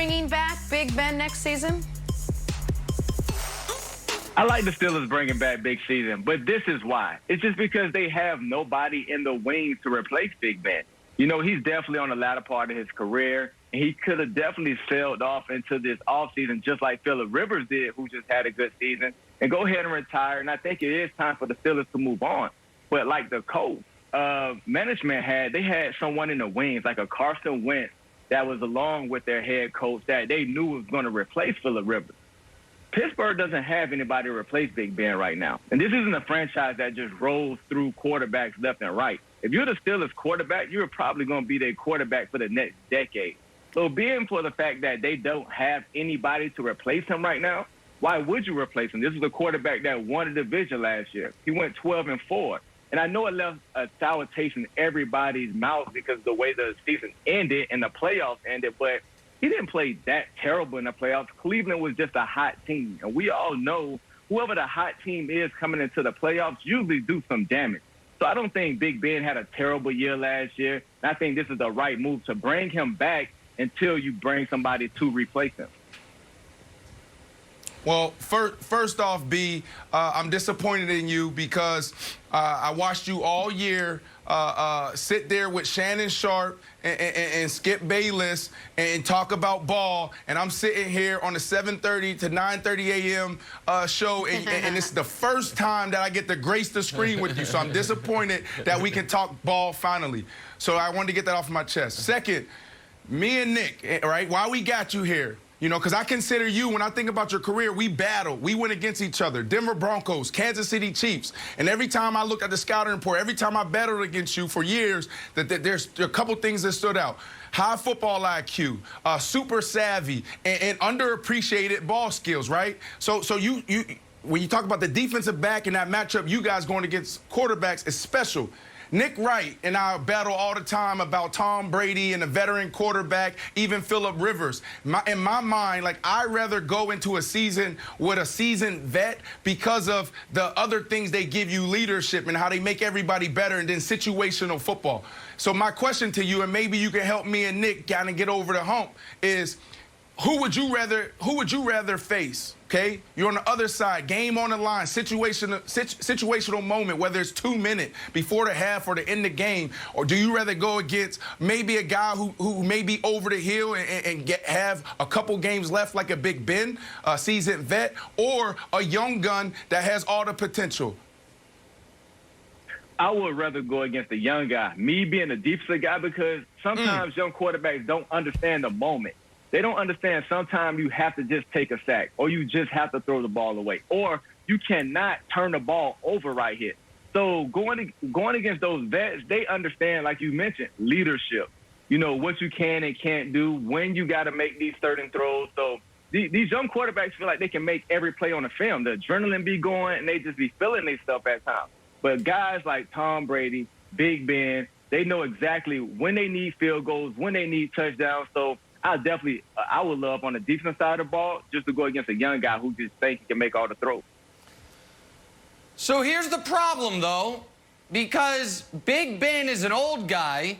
bringing back Big Ben next season? I like the Steelers bringing back Big Season, but this is why. It's just because they have nobody in the wings to replace Big Ben. You know, he's definitely on the latter part of his career, and he could have definitely sailed off into this offseason just like Phillip Rivers did, who just had a good season, and go ahead and retire. And I think it is time for the Steelers to move on. But like the Colts, management they had someone in the wings, like a Carson Wentz, that was along with their head coach that they knew was going to replace Phillip Rivers. Pittsburgh doesn't have anybody to replace Big Ben right now. And this isn't a franchise that just rolls through quarterbacks left and right. If you're the Steelers quarterback, you're probably going to be their quarterback for the next decade. So being for the fact that they don't have anybody to replace him right now, why would you replace him? This is a quarterback that won a division last year. He went 12-4. And I know it left a sour taste in everybody's mouth because of the way the season ended and the playoffs ended, but he didn't play that terrible in the playoffs. Cleveland was just a hot team. And we all know whoever the hot team is coming into the playoffs usually do some damage. So I don't think Big Ben had a terrible year last year. And I think this is the right move to bring him back until you bring somebody to replace him. Well, first off, B, I'm disappointed in you because I watched you all year sit there with Shannon Sharp and Skip Bayless and talk about ball, and I'm sitting here on the 7:30 to 9:30 a.m. Show, and it's the first time that I get to grace the screen with you, so I'm disappointed that we can talk ball finally. So I wanted to get that off my chest. Second, me and Nick, right, why we got you here? You know, because I consider you, when I think about your career, we battled. We went against each other. Denver Broncos, Kansas City Chiefs. And every time I look at the scouting report, every time I battled against you for years, there's a couple things that stood out. High football IQ, super savvy, and underappreciated ball skills, right? So you when you talk about the defensive back in that matchup, you guys going against quarterbacks is special. Nick Wright and I battle all the time about Tom Brady and a veteran quarterback, even Phillip Rivers. In my mind, like, I'd rather go into a season with a seasoned vet because of the other things they give you, leadership and how they make everybody better, and then situational football. So my question to you, and maybe you can help me and Nick kind of get over the hump, is who would you rather face? Okay, you're on the other side, game on the line, situational moment, whether it's 2 minutes before the half or the end of the game, or do you rather go against maybe a guy who may be over the hill and have a couple games left like a Big Ben, a seasoned vet, or a young gun that has all the potential? I would rather go against a young guy, me being a defensive guy, because sometimes young quarterbacks don't understand the moment. They don't understand sometimes you have to just take a sack, or you just have to throw the ball away, or you cannot turn the ball over right here. So going against those vets, they understand, like you mentioned, leadership. You know, what you can and can't do, when you got to make these certain throws. So these young quarterbacks feel like they can make every play on the film. The adrenaline be going, and they just be feeling their stuff at times. But guys like Tom Brady, Big Ben, they know exactly when they need field goals, when they need touchdowns. So I would love on the defensive side of the ball just to go against a young guy who just thinks he can make all the throws. So here's the problem, though, because Big Ben is an old guy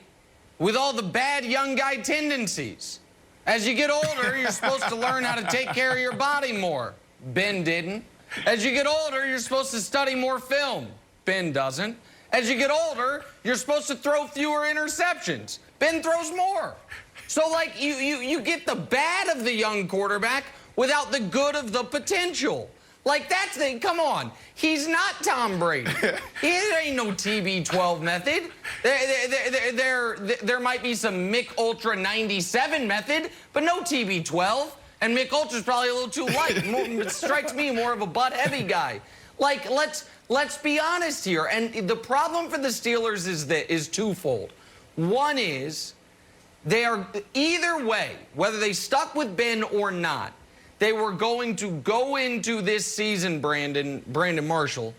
with all the bad young guy tendencies. As you get older, you're supposed to learn how to take care of your body more. Ben didn't. As you get older, you're supposed to study more film. Ben doesn't. As you get older, you're supposed to throw fewer interceptions. Ben throws more. So, like, you get the bad of the young quarterback without the good of the potential. Like, that's the, come on. He's not Tom Brady. There ain't no TB12 method. There might be some Mick Ultra 97 method, but no TB12. And Mick Ultra's probably a little too light. It strikes me more of a butt-heavy guy. Like, let's be honest here. And the problem for the Steelers is twofold. One is, they are, either way, whether they stuck with Ben or not, they were going to go into this season, Brandon Marshall,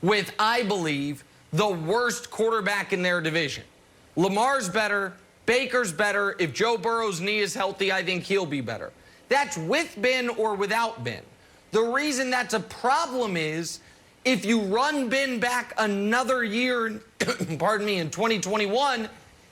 with, I believe, the worst quarterback in their division. Lamar's better, Baker's better. If Joe Burrow's knee is healthy, I think he'll be better. That's with Ben or without Ben. The reason that's a problem is if you run Ben back another year, pardon me, in 2021,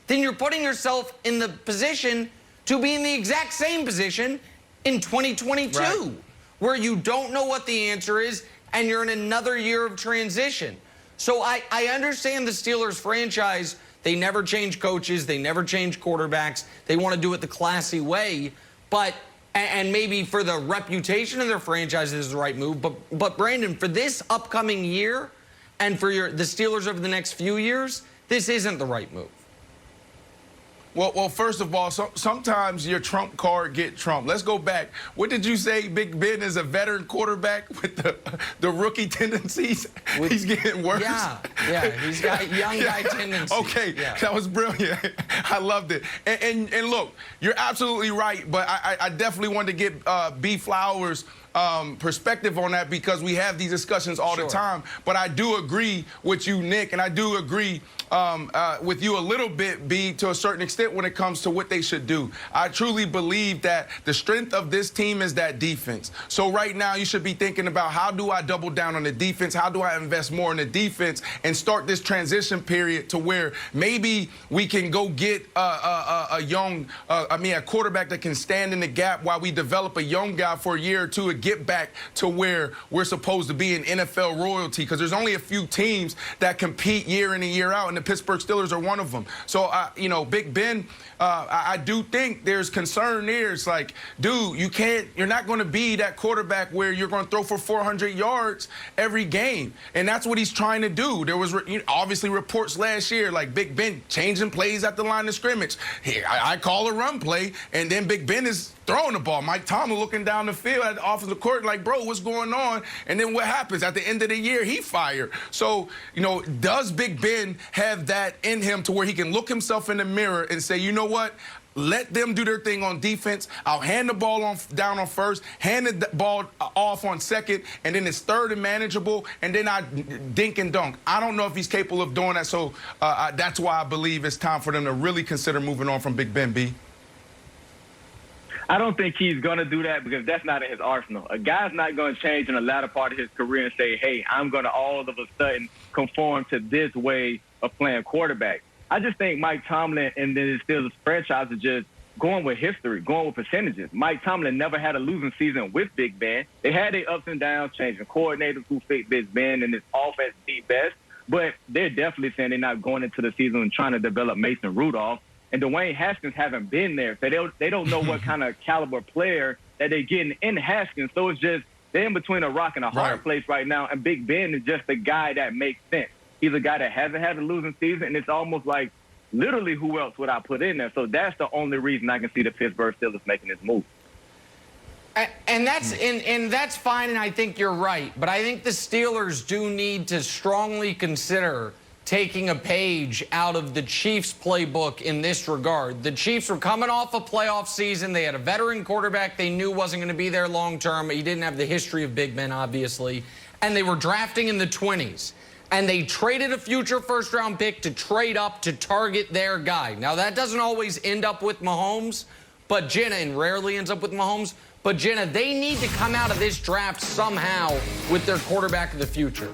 then you're putting yourself in the position to be in the exact same position in 2022, Right. where you don't know what the answer is and you're in another year of transition. So I understand the Steelers franchise. They never change coaches. They never change quarterbacks. They want to do it the classy way. But, and maybe for the reputation of their franchise, this is the right move. But Brandon, for this upcoming year and for the Steelers over the next few years, this isn't the right move. Well, first of all, sometimes your trump card get trumped. Let's go back. What did you say? Big Ben is a veteran quarterback with the rookie tendencies. He's getting worse. Yeah, he's got young guy tendencies. Okay, that was brilliant. I loved it. And look, you're absolutely right, but I definitely wanted to get B. Flowers' perspective on that because we have these discussions all the time. But I do agree with you, Nick, and I do agree with you a little bit, B, to a certain extent when it comes to what they should do. I truly believe that the strength of this team is that defense. So right now you should be thinking about how do I double down on the defense? How do I invest more in the defense and start this transition period to where maybe we can go get a quarterback that can stand in the gap while we develop a young guy for a year or two and get back to where we're supposed to be in NFL royalty, because there's only a few teams that compete year in and year out, and the Pittsburgh Steelers are one of them. So, Big Ben, I do think there's concern there. It's like, dude, you're not going to be that quarterback where you're going to throw for 400 yards every game. And that's what he's trying to do. There was obviously reports last year, like Big Ben changing plays at the line of scrimmage. Here, I call a run play, and then Big Ben is throwing the ball. Mike Tomlin looking down the field at the offensive court like, bro, what's going on? And then what happens? At the end of the year, he fired. So, does Big Ben have that in him to where he can look himself in the mirror and say, you know what? Let them do their thing on defense. I'll hand the ball down on first, hand the ball off on second, and then it's third and manageable, and then I dink and dunk. I don't know if he's capable of doing that, so that's why I believe it's time for them to really consider moving on from Big Ben, B. I don't think he's going to do that because that's not in his arsenal. A guy's not going to change in the latter part of his career and say, hey, I'm going to all of a sudden conform to this way of playing quarterback. I just think Mike Tomlin and then the Steelers franchise are just going with history, going with percentages. Mike Tomlin never had a losing season with Big Ben. They had their ups and downs, changing coordinators who fit Big Ben and his offense the best, but they're definitely saying they're not going into the season and trying to develop Mason Rudolph. And Dwayne Haskins haven't been there, so they don't know what kind of caliber player that they're getting in Haskins. So it's just they're in between a rock and a hard place right now, and Big Ben is just the guy that makes sense. He's a guy that hasn't had a losing season, and it's almost like literally who else would I put in there? So that's the only reason I can see the Pittsburgh Steelers making this move. And that's fine, and I think you're right. But I think the Steelers do need to strongly consider taking a page out of the Chiefs' playbook in this regard. The Chiefs were coming off a playoff season. They had a veteran quarterback they knew wasn't going to be there long term. He didn't have the history of Big Ben, obviously. And they were drafting in the 20s. And they traded a future first-round pick to trade up to target their guy. Now, that doesn't always end up with Mahomes, but Jenna, and rarely ends up with Mahomes. But Jenna, they need to come out of this draft somehow with their quarterback of the future.